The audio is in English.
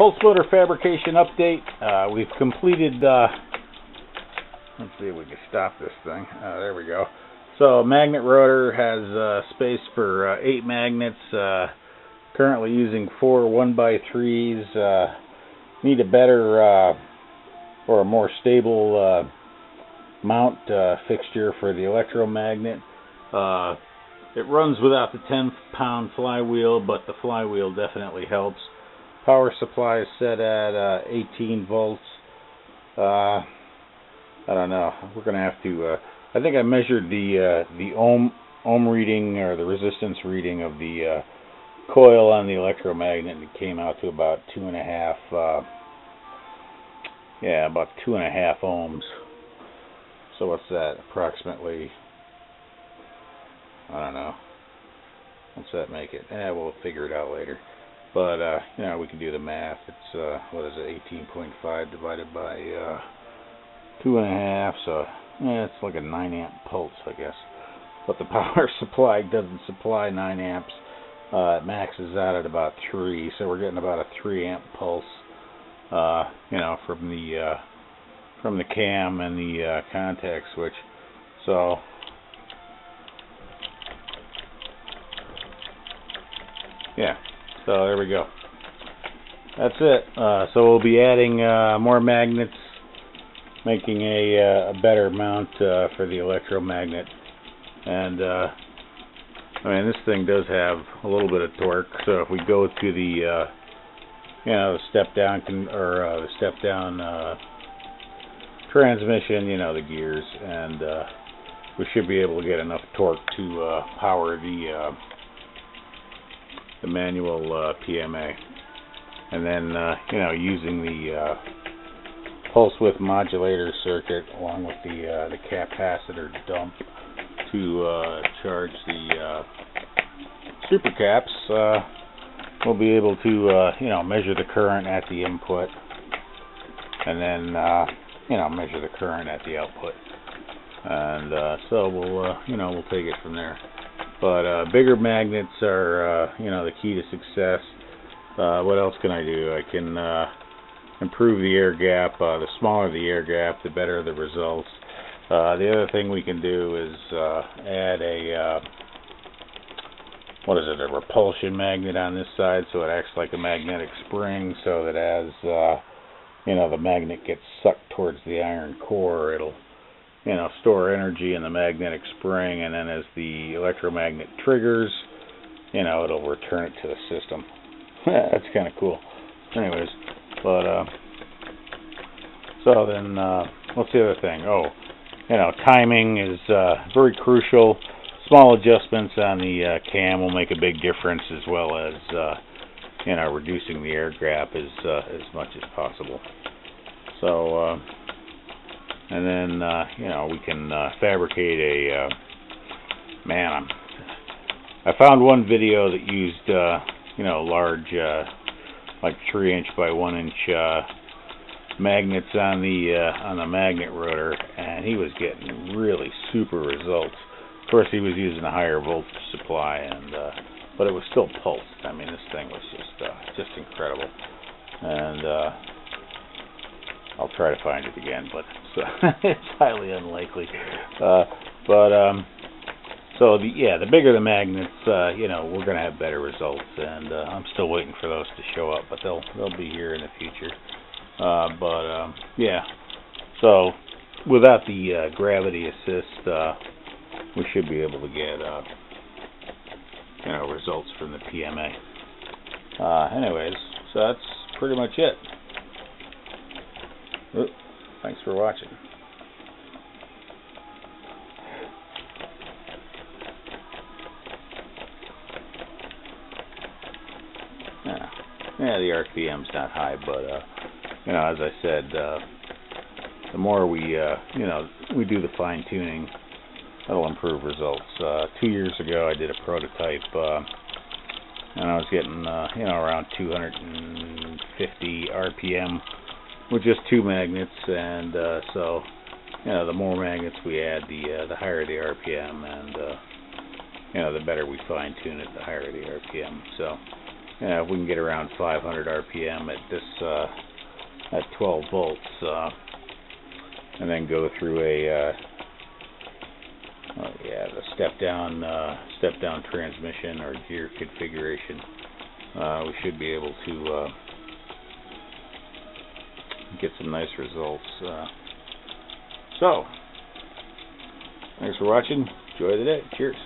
Pulse motor fabrication update. We've completed, let's see if we can stop this thing. There we go. So magnet rotor has space for 8 magnets. Currently using 4 1x3s. Need a better or a more stable mount fixture for the electromagnet. It runs without the 10-pound flywheel, but the flywheel definitely helps. Power supply is set at 18 volts. I don't know. We're going to have to. I think I measured the ohm reading, or the resistance reading of the coil on the electromagnet, and it came out to about 2.5. About 2.5 ohms. So what's that? Approximately. I don't know. What's that make it? We'll figure it out later. But we can do the math. It's what is it? 18.5 divided by 2.5. So it's like a 9 amp pulse, I guess. But the power supply doesn't supply 9 amps. It maxes out at about 3. So we're getting about a 3 amp pulse. From the cam and the contact switch. So yeah. So there we go. That's it. So we'll be adding more magnets, making a better mount for the electromagnet. And this thing does have a little bit of torque. So if we go to the the step down transmission, the gears, and we should be able to get enough torque to power the manual PMA, and then using the pulse width modulator circuit along with the capacitor dump to charge the super caps. We'll be able to measure the current at the input, and then measure the current at the output, and so we'll take it from there. But bigger magnets are the key to success. What else can I do? I can improve the air gap. The smaller the air gap, the better the results. The other thing we can do is add a a repulsion magnet on this side, so it acts like a magnetic spring, so that as the magnet gets sucked towards the iron core, it'll store energy in the magnetic spring, and then as the electromagnet triggers, it'll return it to the system. That's kind of cool. Anyways, but so then what's the other thing? Timing is very crucial. Small adjustments on the cam will make a big difference, as well as reducing the air gap as much as possible. So and then we can fabricate a I found one video that used large like 3-inch by 1-inch magnets on the magnet rotor, and he was getting really super results. Of course, he was using a higher voltage supply, and but it was still pulsed. This thing was just incredible. And I'll try to find it again, but it's highly unlikely. So the bigger the magnets, we're going to have better results, and I'm still waiting for those to show up, but they'll be here in the future. So without the gravity assist, we should be able to get results from the PMA. Anyways, so that's pretty much it. Thanks for watching. The RPM's not high, but as I said, the more we do the fine tuning, that'll improve results. 2 years ago, I did a prototype, and I was getting around 250 RPM with just 2 magnets, and so the more magnets we add, the higher the RPM, and the better we fine tune it, the higher the RPM. So if we can get around 500 RPM at this at 12 volts, and then go through a the step down transmission or gear configuration, we should be able to get some nice results. So, thanks for watching. Enjoy the day. Cheers.